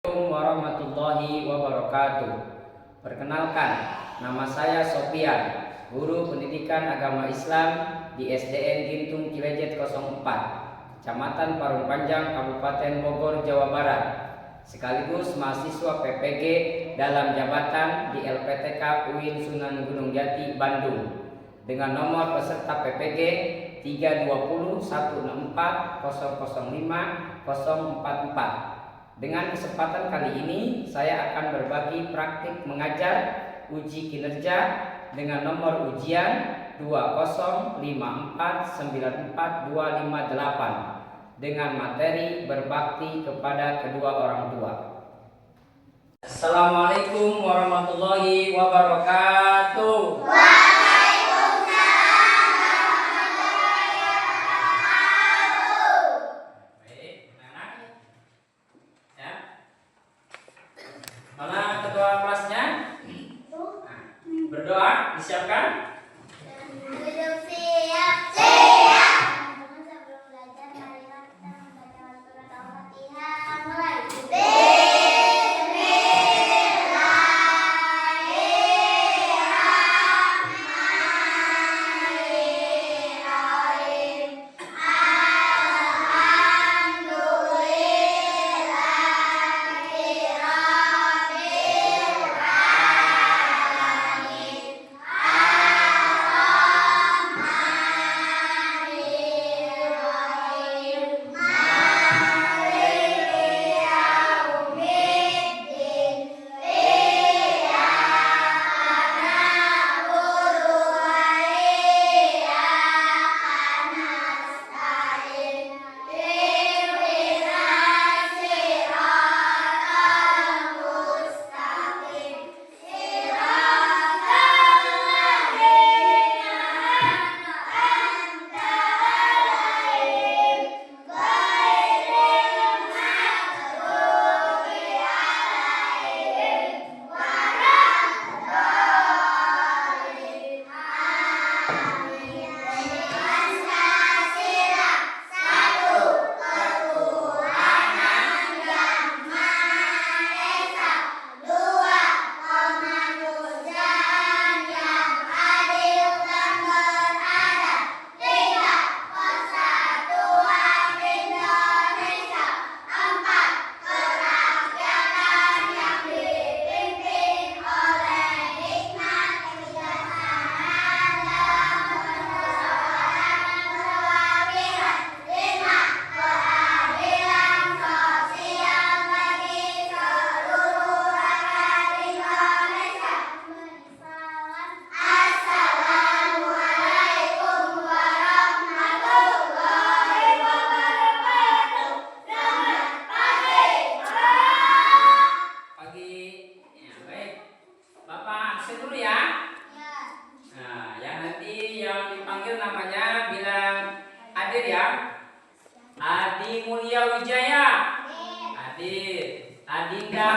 Assalamualaikum warahmatullahi wabarakatuh. Perkenalkan, nama saya Sofian, guru pendidikan agama Islam di SDN Gintung Cilejet 04, Kecamatan Parung Panjang, Kabupaten Bogor, Jawa Barat, sekaligus mahasiswa PPG dalam jabatan di LPTK UIN Sunan Gunung Jati, Bandung, dengan nomor peserta PPG 32014005044. Dengan kesempatan kali ini, saya akan berbagi praktik mengajar uji kinerja dengan nomor ujian 205494258 dengan materi berbakti kepada kedua orang tua. Assalamualaikum warahmatullahi wabarakatuh. Mana ketua kelasnya? Berdoa, disiapkan? Siap. Sebelum belajar, marilah kita membaca surat Al-Fatihah. Mulai. Namanya bilang Adir ya. Adi Mulia Wijaya. Adir. Adinda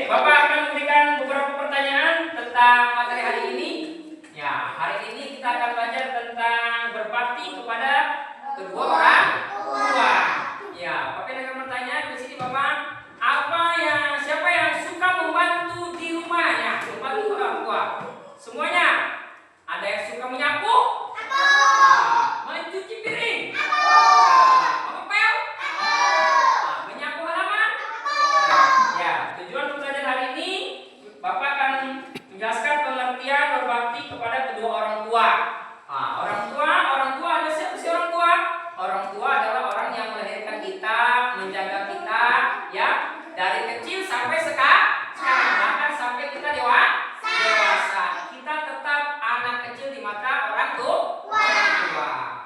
Bapak akan memberikan beberapa pertanyaan tentang materi hari ini. Ya, hari ini kita akan belajar tentang berbakti kepada kedua orang tua. Ya, Bapak akan bertanya di sini Bapak, siapa yang suka membantu di rumahnya, membantu orang tua? Semuanya. Ada yang suka menyapu? Mencuci piring? Mengepel? Menyapu halaman? Ya, tujuan pembelajaran hari ini Bapak akan menjelaskan pengertian berbakti kepada kedua orang tua. Orang tua ada siapa sih orang tua? Orang tua adalah orang yang melahirkan kita, menjaga kita, ya, dari kecil sampai sekarang, bahkan sampai kita dewasa. Kita tetap anak kecil di mata orang tua.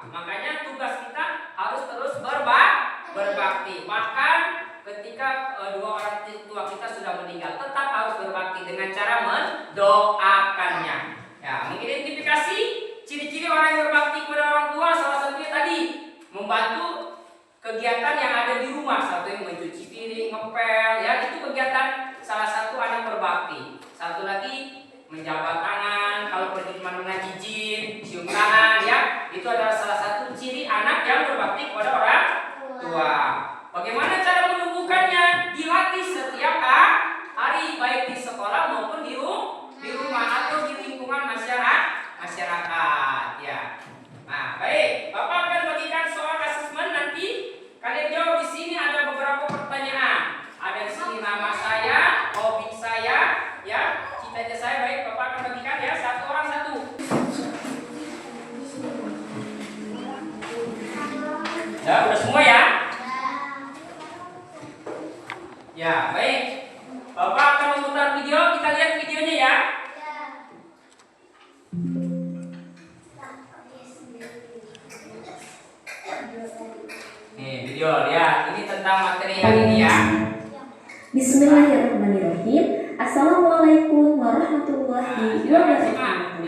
Makanya tugas kita harus terus berbakti. Bahkan ketika dua orang tua kita sudah meninggal, tetap harus berbakti dengan cara mendoakannya. Ya, mengidentifikasi ciri-ciri orang yang berbakti kepada orang tua, salah satunya tadi membantu kegiatan yang ada di rumah, satunya mencuci piring, ngepel, ya, itu kegiatan salah satu anak berbakti. Satu lagi menjabat tangan, kalau pergi kemana-mana izin, cium tangan, ya, itu adalah salah satu ciri anak yang berbakti kepada orang tua. Bagaimana cara menumbuhkannya? Dilatih setiap hari, baik di sekolah maupun di rumah atau di lingkungan masyarakat, ya. Nah, baik, Bapak akan bagikan soal asesmen nanti. Kalian jawab di sini, ada beberapa pertanyaan. Ada di sini nama saya, hobi saya, ya, cita-cita saya. Baik, Bapak akan bagikan ya, satu orang satu. Ya, udah semua ya? Ya, baik. Bapak akan memutar video, kita lihat videonya ya. Nih, video lihat. Ini tentang materi hari ini ya. Bismillahirrahmanirrahim. Assalamualaikum warahmatullahi wabarakatuh.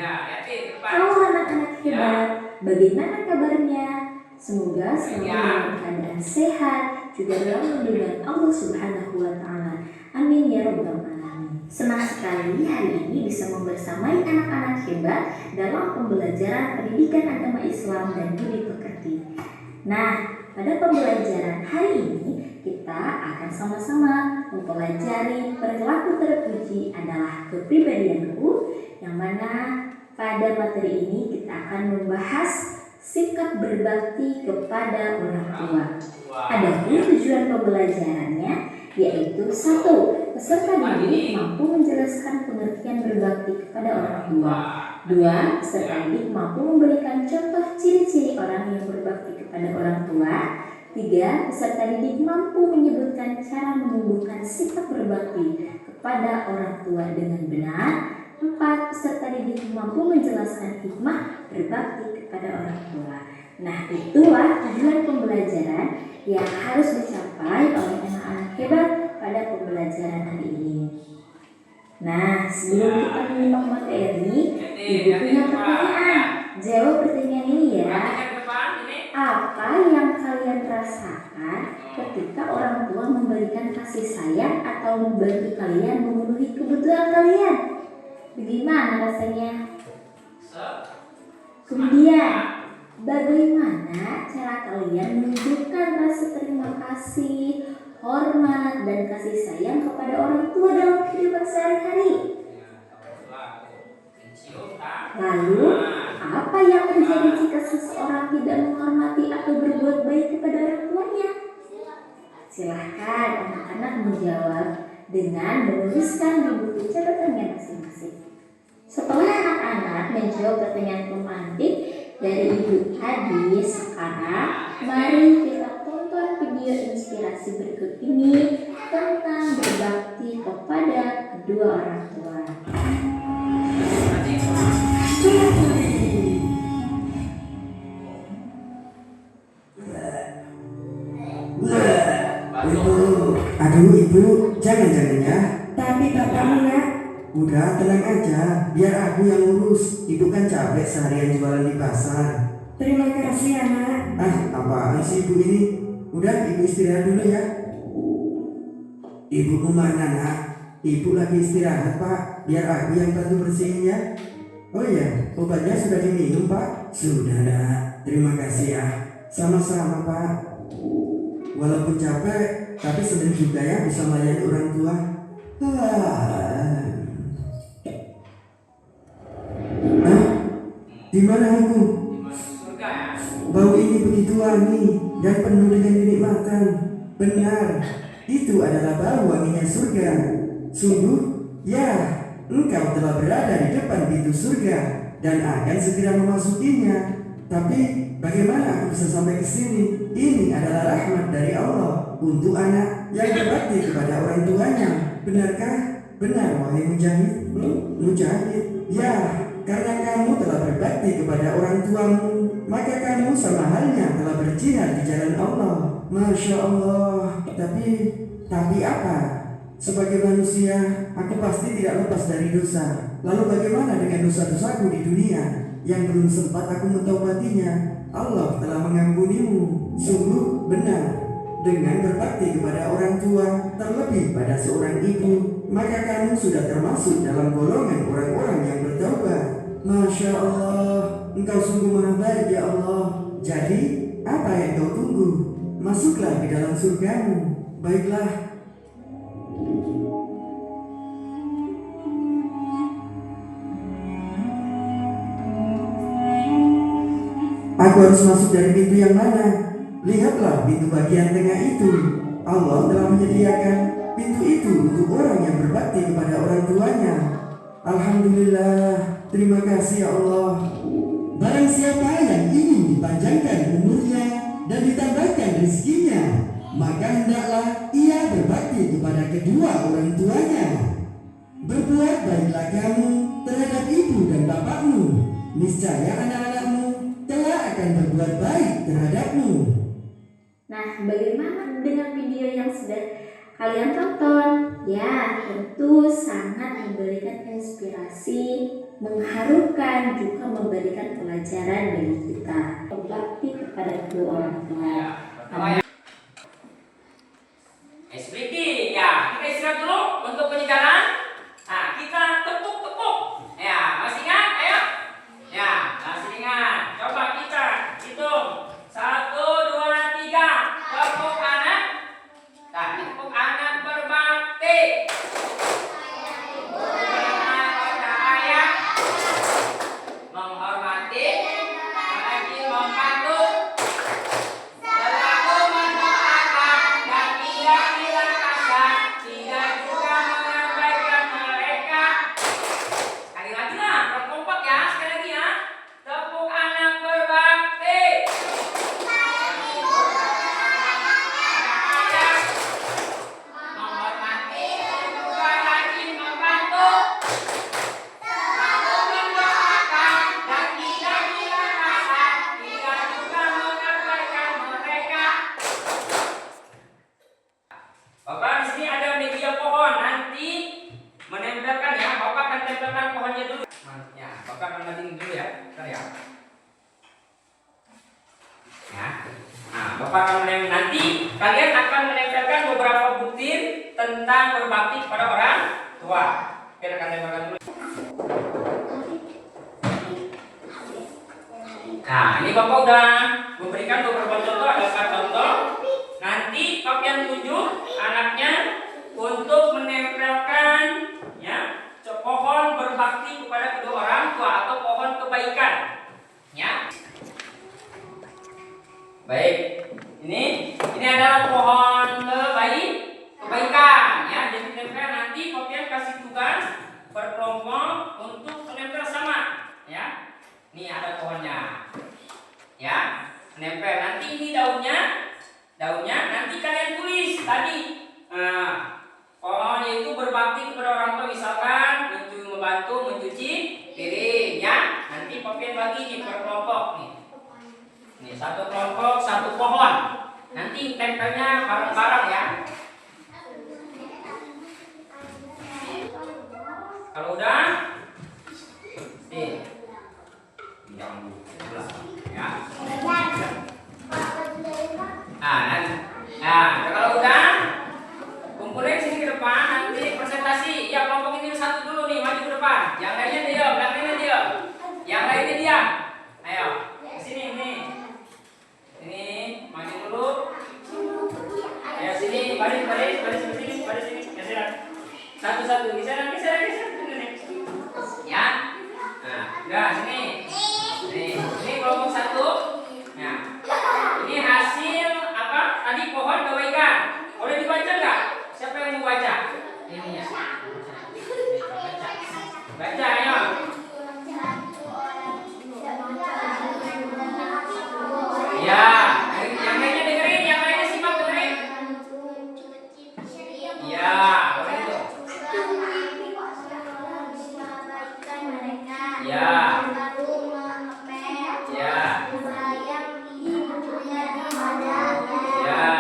Halo anak-anak hebat, bagaimana kabarnya? Semoga selalu dalam keadaan sehat, juga dalam lindungan Allah Subhanahu wa Ta'ala. Amin ya Rabbal Alamin. Senang sekali hari ini bisa membersamai anak-anak hebat dalam pembelajaran pendidikan agama Islam dan budi pekerti. Nah, pada pembelajaran hari ini kita akan sama-sama mempelajari perilaku terpuji adalah kepribadianku, yang mana pada materi ini kita akan membahas sikap berbakti kepada orang tua. Adapun tujuan pembelajarannya yaitu 1. Peserta didik mampu menjelaskan pengertian berbakti kepada orang tua. 2. Peserta didik mampu memberikan contoh ciri-ciri orang yang berbakti kepada orang tua. 3. Peserta didik mampu menyebutkan cara menumbuhkan sikap berbakti kepada orang tua dengan benar. 4. Peserta didik mampu menjelaskan hikmah berbakti kepada orang tua. Nah, itulah tujuan pembelajaran yang harus dicapai oleh anak-anak hebat pada pembelajaran hari ini. Nah, sebelum kita menyimak materi, Ibu punya pertanyaan. Jawab pertanyaan ini ya. Apa yang kalian rasakan ketika orang tua memberikan kasih sayang atau membantu kalian memenuhi kebutuhan kalian? Bagaimana rasanya? Kemudian, bagaimana cara kalian menunjukkan rasa terima kasih, hormat, dan kasih sayang kepada orang tua dalam kehidupan sehari-hari? Lalu, apa yang terjadi jika seseorang tidak menghormati atau berbuat baik kepada orang tuanya? Silahkan anak-anak menjawab dengan menuliskan di buku catatannya masing-masing. Setelah anak-anak menjawab pertanyaan pemantik dari Ibu Adi, sekarang mari kita tonton video inspirasi berikut ini tentang berbakti kepada kedua orang tua. Aduh ibu, jangan ya. Tapi bapakmu nak. Udah tenang aja, biar aku yang ngurus. Ibu kan capek seharian jualan di pasar. Terima kasih anak. Apaan sih ibu ini? Udah ibu istirahat dulu ya. Ibu kemana nak? Ibu lagi istirahat Pak, biar aku yang bantu bersihinnya. Oh iya, obatnya sudah diminum Pak? Sudah nak, terima kasih ya. Sama-sama Pak. Walaupun capek, tapi senang juga ya bisa melayani orang tua. Ah. Hah? Di mana aku? Surga ya. Bau ini begitu wangi dan penuh dengan kenikmatan. Benar, itu adalah bau wanginya surga. Sungguh, ya, engkau telah berada di depan pintu surga dan akan segera memasukinya. Tapi bagaimana aku bisa sampai ke sini? Ini adalah rahmat dari Allah untuk anak yang berbakti kepada orang tuanya. Benarkah? Benar, wahai Mujahid. Mujahid, ya, karena kamu telah berbakti kepada orang tuamu, maka kamu sama halnya telah berjihad di jalan Allah. Masya Allah. Tapi apa? Sebagai manusia, aku pasti tidak lepas dari dosa. Lalu bagaimana dengan dosa-dosaku di dunia yang belum sempat aku mentaubatinya? Allah telah mengampunimu. Sungguh benar. Dengan berbakti kepada orang tua, terlebih pada seorang ibu, maka kamu sudah termasuk dalam golongan orang-orang yang bertaubat. Masya Allah, engkau sungguh maha baik ya Allah. Jadi, apa yang kau tunggu? Masuklah ke dalam surgamu. Baiklah. Aku harus masuk dari pintu yang mana? Lihatlah pintu bagian tengah itu. Allah telah menyediakan pintu itu untuk orang yang berbakti kepada orang tuanya. Alhamdulillah, terima kasih ya Allah. Barang siapa yang ingin dipanjangkan umurnya dan ditambahkan rezekinya, maka hendaklah ia berbakti kepada kedua orang tuanya. Berbuat baiklah kamu terhadap ibu dan bapakmu, niscaya anak-anakmu telah akan berbuat baik terhadapmu. Nah, bagaimana dengan video yang sudah kalian tonton? Ya, tentu sangat memberikan inspirasi, mengharukan, juga memberikan pelajaran bagi kita. Berbakti kepada kedua orang tua. Speaking ya, kita istirahat dulu untuk penyegaran. Nah, kita tepuk-tepuk. Ya, masih ingat? Ayo. Ya, masih ingat. Coba kita hitung. 1, 2, 3. Tepuk anak. Nah, tepuk anak berbakti. Bercahaya, menghormati, rajin membantu, selalu mendoakan dan tidak bilang kasar, tidak juga mengabaikan mereka. Sekali lagi lah, berkompak ya, sekali lagi ya. Tepuk anak berbakti. Menghormati dan juga rajin membantu, selalu mendoakan dan tidak bilang kasar, tidak juga mengabaikan mereka. Bapak di sini ada media pohon, nanti menempelkan ya. Bapak akan tempelkan pohonnya dulu. Ya, Bapak akan matiin dulu ya. Bentar ya. Ya. Nah, Bapak akan nanti kalian akan menempelkan beberapa butir tentang berbakti kepada orang tua. Kita akan tempelkan dulu. Nah, ini Bapak udah memberikan beberapa contoh, ada 4 contoh. Nanti kalian tunjuk anaknya untuk menempelkan ya pohon berbakti kepada kedua orang tua atau pohon kebaikan. Ya. Baik. Ini adalah pohon kebaikan ya. Jadi tempel nanti kalian kasih tugas berkelompok untuk menempel sama ya. Ini ada pohonnya. Ya, menempel. Nanti ini daunnya nanti kalian tulis tadi baris ini. Geseran. Satu-satu, geseran. Ya. Nah, udah sini. Nih, ini kelompok 1. Nah, ini hasil apa? Tadi pohon kebaikan. Boleh dibaca nggak? Siapa yang mau baca? Ini ya. Baca ayo. Ya, yang lainnya dengerin, yang lainnya simak dengerin. Ya, boleh itu. Ya. Ya. Ya.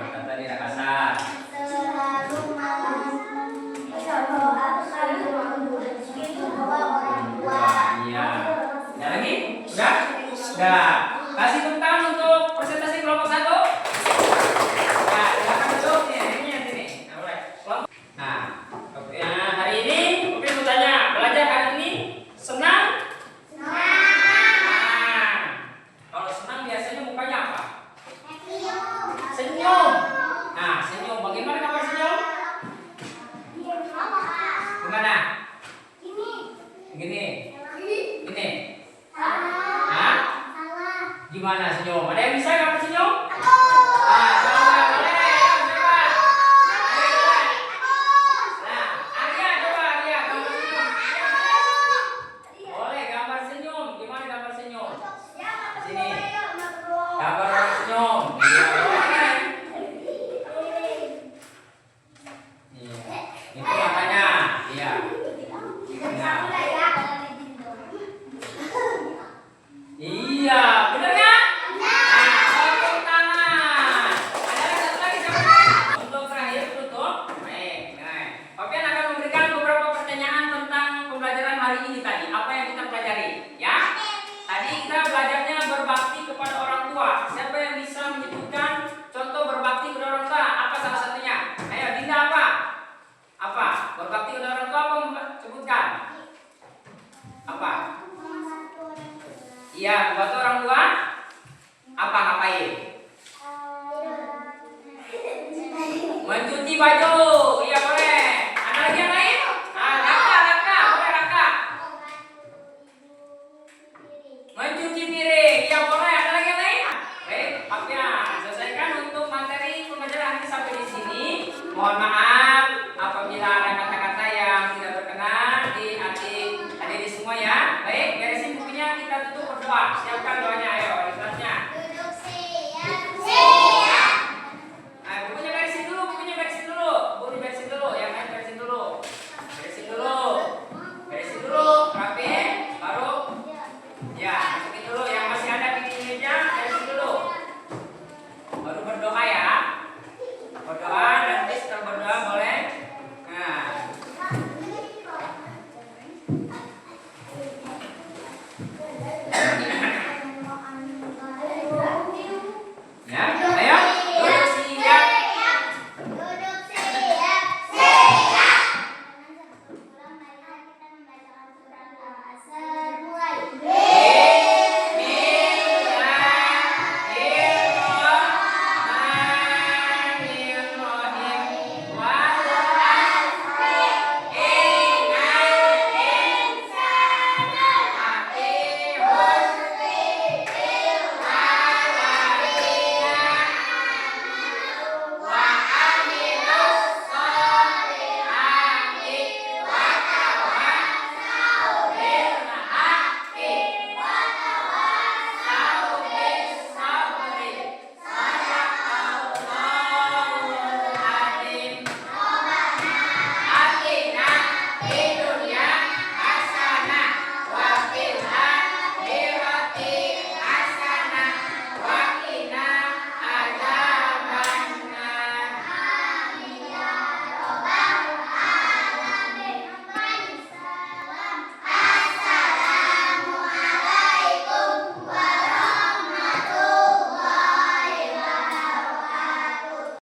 Berkata tidak kasar. Iya. Ada lagi? Sudah? Sudah. Kasih tepuk tangan untuk presentasi kelompok 1. Ya, silakan duduk nih. Sini. Nah, mulai. Nah, oke. Nah, hari ini oke mau tanya, belajar hari ini senang? Nah, kalau senang biasanya mukanya apa? Senyum. Nah, senyum. Bagaimana kabar senyum? Gimana? Gini. Hah? Gimana senyum? Ada yang bisa kamu senyum? Coba boleh. Ayo, coba. Nah, Arya coba gambar senyum. Boleh gambar senyum. Gimana gambar senyum? Sini. Gambar orang senyum. Iya, boleh. Iya. Itu makanya. Iya. Nah. Iya, benar nggak? Nah, tepuk tangan. Ada satu lagi siapa? Untuk terakhir tutup. Baik. Papian akan memberikan beberapa pertanyaan tentang pembelajaran hari ini tadi. Apa yang kita pelajari? Ya. Tadi kita belajarnya berbakti kepada orang tua. Siapa yang bisa menyebutkan contoh berbakti kepada orang tua? Apa salah satunya? Ayo, Dinda apa? Apa? Berbakti kepada orang tua apa? Sebutkan. Apa? Iya, membantu orang tua. Apa ngapain? Mencuci baju. Iya boleh. Ada lagi yang lain? Raka. Boleh Raka. Mencuci piring. Iya boleh. Ada lagi yang lain? Baik, Papian. Selesaikan untuk materi pembelajaran ini sampai di sini. Mohon maaf apabila ada kata-kata yang tidak berkenan di hati adik-adik semua ya. Baik, beresin bukunya, kita tutup berdoa. Siapkan doanya.